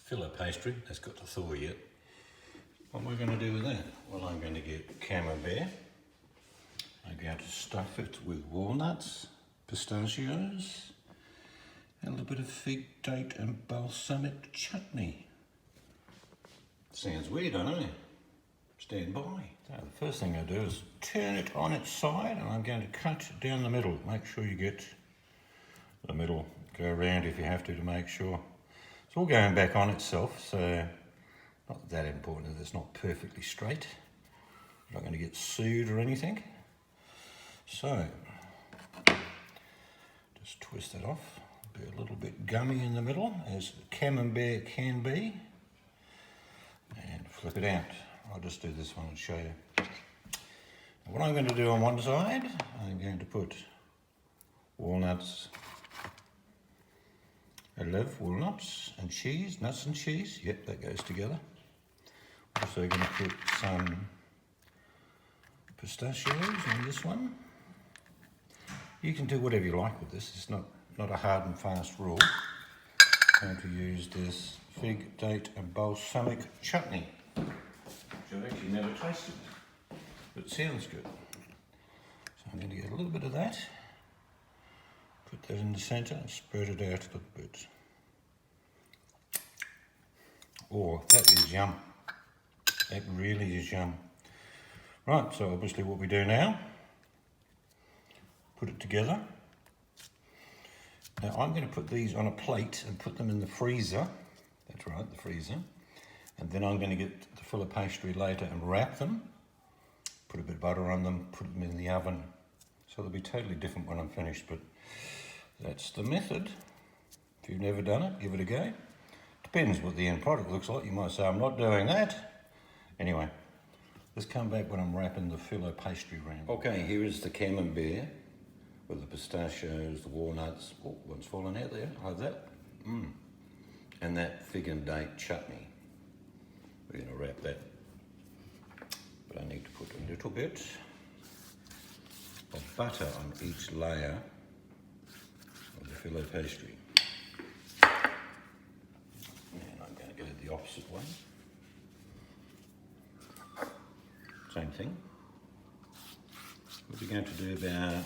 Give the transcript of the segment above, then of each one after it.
Filo pastry, that's got to thaw yet. What am I going to do with that? Well, I'm going to get Camembert. I'm going to stuff it with walnuts, pistachios, and a little bit of fig, date and balsamic chutney. Sounds weird, I know. Stand by. So the first thing I do is turn it on its side, and I'm going to cut down the middle. Make sure you get the middle. Go around if you have to make sure. It's all going back on itself, so not that important that it's not perfectly straight. I'm not going to get sued or anything. So, just twist it off. Be a little bit gummy in the middle, as Camembert can be. And flip it out. I'll just do this one and show you. What I'm going to do on one side, I'm going to put walnuts. I love walnuts and cheese, nuts and cheese. Yep, that goes together. Also going to put some pistachios on this one. You can do whatever you like with this. It's not a hard and fast rule. I'm going to use this fig, date and balsamic chutney, which I've actually never tasted, but it sounds good. So I'm going to get a little bit of that. Put that in the centre and spread it out a little bit. Oh, that is yum. That really is yum. Right, so obviously what we do now, put it together. Now I'm going to put these on a plate and put them in the freezer. That's right, the freezer. And then I'm going to get the Filo pastry later and wrap them, put a bit of butter on them, put them in the oven. So they'll be totally different when I'm finished, but that's the method. If you've never done it, give it a go. Depends what the end product looks like. You might say, I'm not doing that. Anyway, let's come back when I'm wrapping the Filo pastry around. Okay, here is the Camembert with the pistachios, the walnuts. Oh, one's fallen out there, like that. And that fig and date chutney. We're going to wrap that. But I need to put a little bit of butter on each layer of the Filo pastry. And I'm going to go the opposite way. Same thing. We're going to do about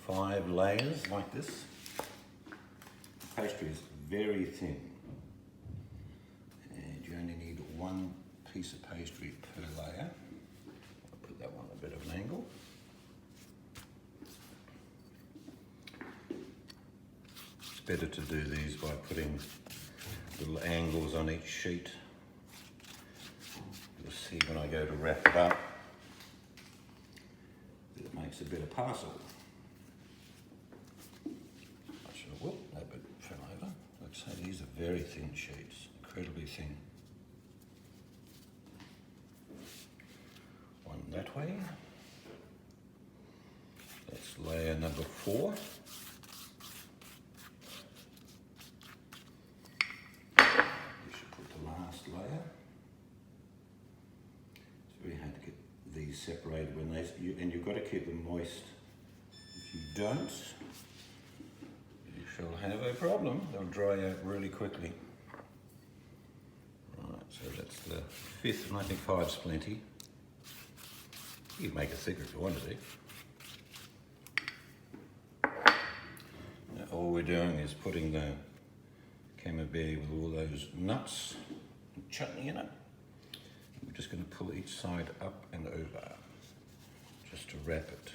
5 layers like this. The pastry is very thin, and you only need 1 piece of pastry per layer. I'll put that one a bit of an angle. It's better to do these by putting little angles on each sheet. You'll see when I go to wrap it up that it makes a better parcel. Whoop, that bit fell over. Like I say, these are very thin sheets, incredibly thin. One that way. That's layer number 4. You should put the last layer. It's very hard to get these separated when and you've got to keep them moist. If you don't, you'll have a problem. They'll dry out really quickly. Right, so that's the 5th, and I think 5's plenty. You can make it thicker if you wanted to. Now, all we're doing is putting the Camembert with all those nuts and chutney in it. We're just going to pull each side up and over, just to wrap it.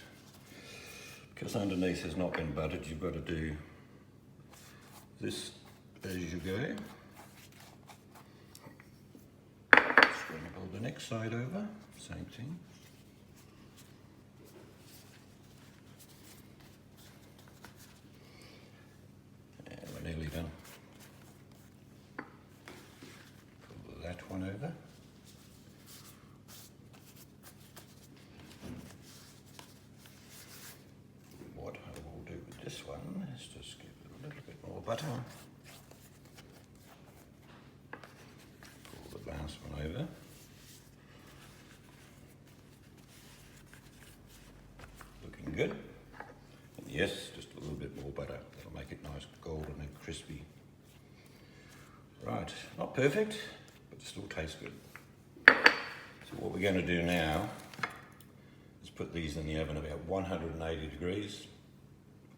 Because underneath has not been buttered, you've got to do this as you go. Scramble the next side over, same thing. And we're nearly done. Pull that one over. What I will do with this one is just give it a little bit more butter. Pull the last one over. Looking good. And yes, just a little bit more butter. That'll make it nice, golden and crispy. Right, not perfect, but it still tastes good. So what we're going to do now is put these in the oven about 180 degrees.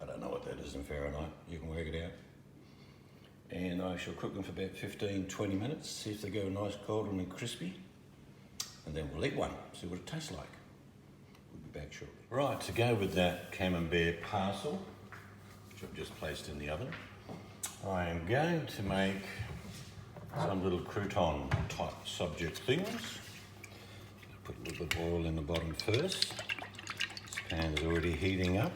I don't know what that is in Fahrenheit, you can work it out. And I shall cook them for about 15-20 minutes, see if they go nice golden and crispy. And then we'll eat one, see what it tastes like. We'll be back shortly. Right, to go with that Camembert parcel, which I've just placed in the oven, I am going to make some little crouton type subject things. Put a little bit of oil in the bottom first. This pan is already heating up.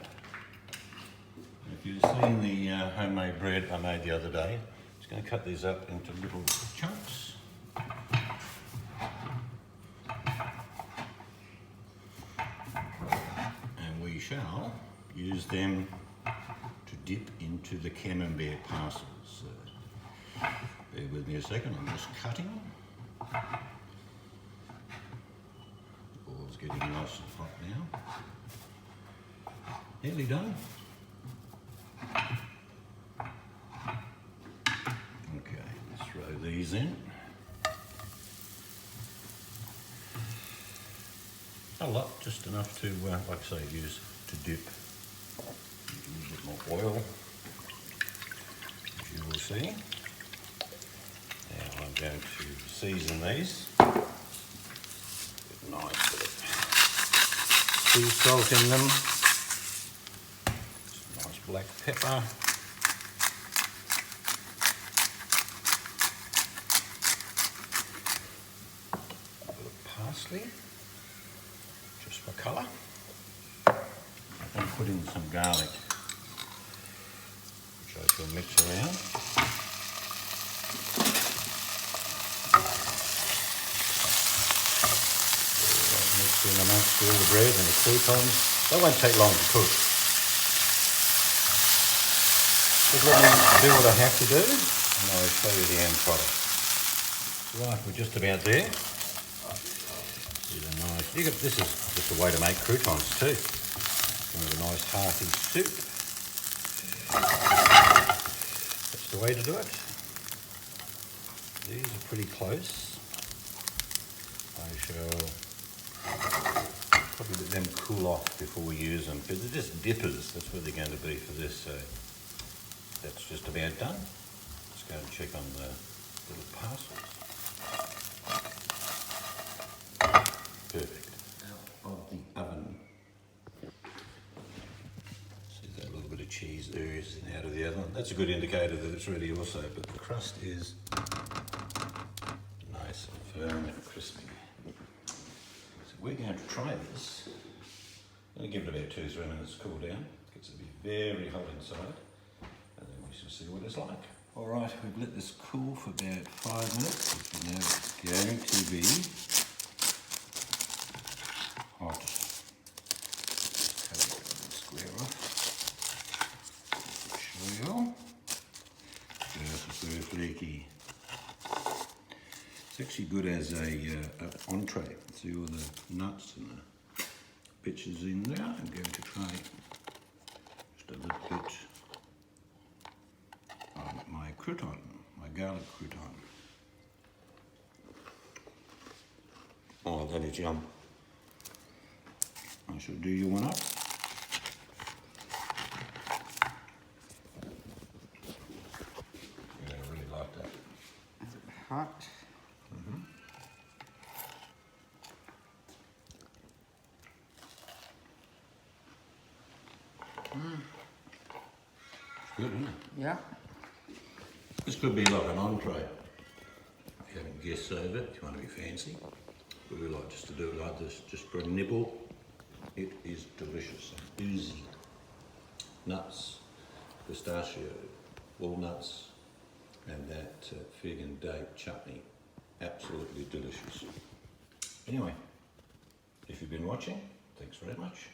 If you've seen the homemade bread I made the other day, I'm just going to cut these up into little chunks. And we shall use them to dip into the Camembert parcels. Bear with me a second, I'm just cutting. The oil's getting nice and hot now. Nearly done. Okay, let's throw these in. Not a lot, just enough to, like I say, use to dip. A little bit more oil, as you will see. Now I'm going to season these. With nice bit of sea salt in them. Some nice black pepper. A bit of parsley, just for colour. And put in some garlic, which I shall mix around. Mix in amongst all the bread and the croutons. That won't take long to cook. Just let me do what I have to do, and I'll show you the end product. Right, we're just about there. This is just a way to make croutons too. With a nice hearty soup. That's the way to do it. These are pretty close. I shall probably let them cool off before we use them, because they're just dippers. That's what they're going to be for this. So that's just about done. Let's go and check on the little parcels. Perfect. Out of the oven. Cheese oozing out of the oven. That's a good indicator that it's ready also, but the crust is nice and firm and crispy. So we're going to try this. I'm going to give it about 2-3 minutes to cool down. It gets to be very hot inside, and then we shall see what it's like. Alright, we've let this cool for about 5 minutes. As you know, it's going to be hot. Square off. Very flaky. It's actually good as a entree. See all the nuts and the bits in there. I'm going to try just a little bit on my crouton, my garlic crouton. Oh, that is yum. I shall do you one up. Hot. Mm-hmm. It's good, isn't it? Yeah. This could be like an entree. If you haven't guessed over it, if you want to be fancy. But we like just to do it like this, just for a nibble. It is delicious. Oozy. Nuts, pistachio, walnuts, and that fig and date chutney. Absolutely delicious. Anyway, if you've been watching, thanks very much.